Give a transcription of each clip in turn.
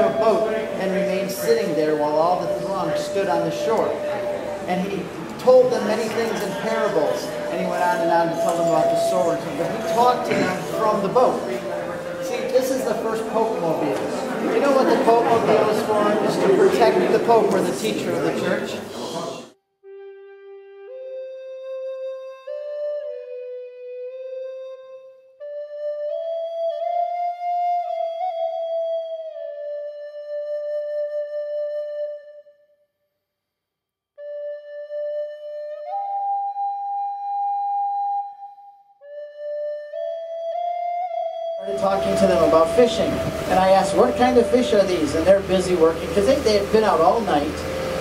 a boat and remained sitting there while all the throng stood on the shore. And he told them many things in parables. And he went on to tell them about the sower. But he talked to them from the boat. See, this is the first Pope Mobile. You know what the Pope Mobile is for? It's to protect the Pope or the teacher of the church. Talking to them about fishing, and I asked, what kind of fish are these? And they're busy working because they had been out all night,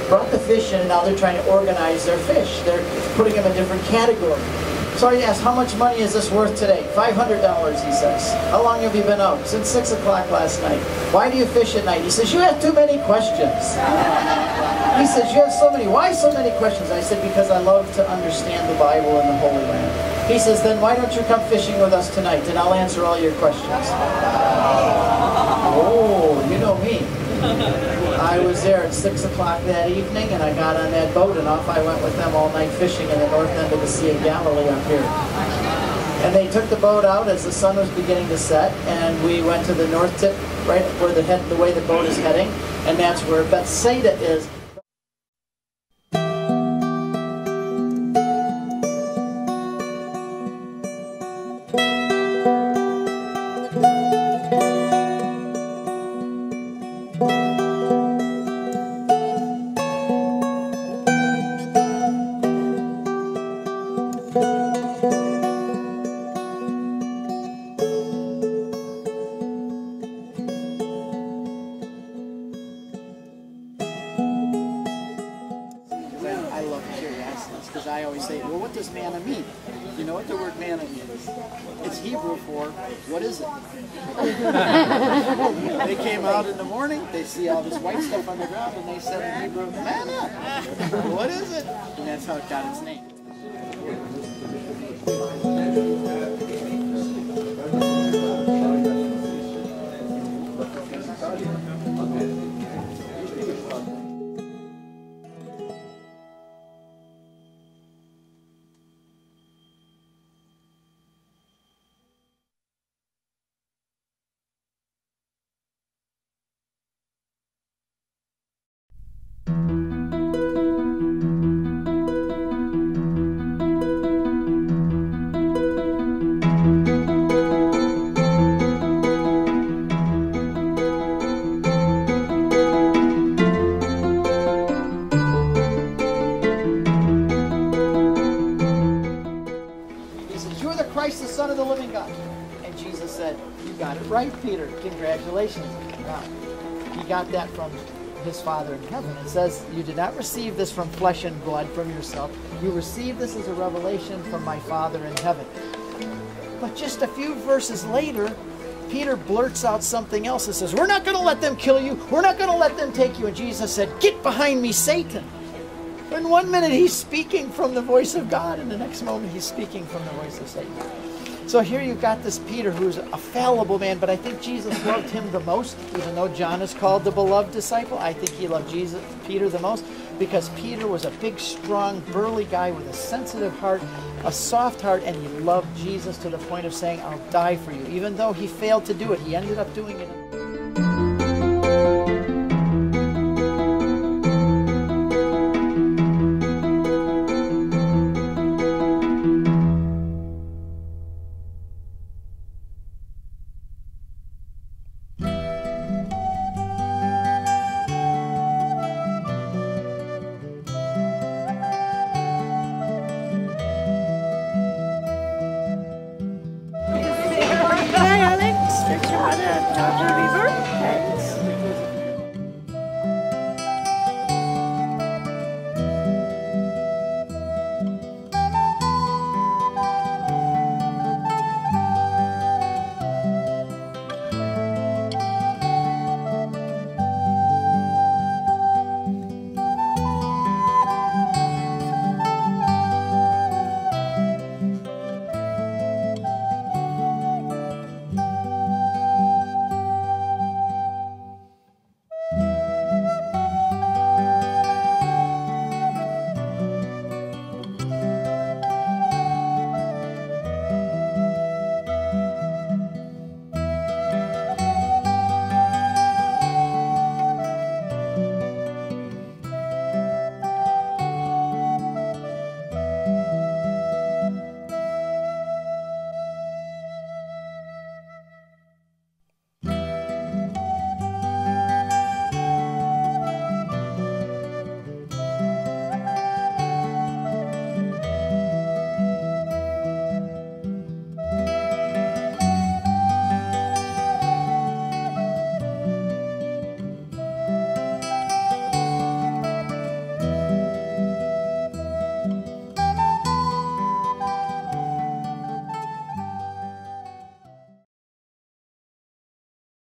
brought the fish in, and now they're trying to organize their fish. They're putting them in different categories. So I asked, how much money is this worth today? $500, he says. How long have you been out? Since 6 o'clock last night. Why do you fish at night? He says, you have too many questions. He says, you have so many. Why so many questions? I said, because I love to understand the Bible and the Holy Land. He says, then why don't you come fishing with us tonight, and I'll answer all your questions. Oh, you know me. I was there at 6 o'clock that evening, and I got on that boat, and off I went with them all night fishing in the north end of the Sea of Galilee up here. And they took the boat out as the sun was beginning to set, and we went to the north tip, right where the way the boat is heading, and that's where Bethsaida is. Because I always say, well, what does manna mean? You know what the word manna means? It's Hebrew for, what is it? They came out in the morning, they see all this white stuff on the ground, and they said in Hebrew, manna! What is it? And that's how it got its name. Christ, the Son of the living God. And Jesus said, you got it right, Peter. Congratulations. Now, he got that from his Father in heaven. It says, you did not receive this from flesh and blood from yourself. You received this as a revelation from my Father in heaven. But just a few verses later, Peter blurts out something else and says, we're not going to let them kill you. We're not going to let them take you. And Jesus said, get behind me, Satan. In 1 minute, he's speaking from the voice of God, and the next moment, he's speaking from the voice of Satan. So here you've got this Peter, who's a fallible man, but I think Jesus loved him the most. Even though John is called the beloved disciple, I think he loved Peter the most, because Peter was a big, strong, burly guy with a sensitive heart, a soft heart, and he loved Jesus to the point of saying, I'll die for you. Even though he failed to do it, he ended up doing it.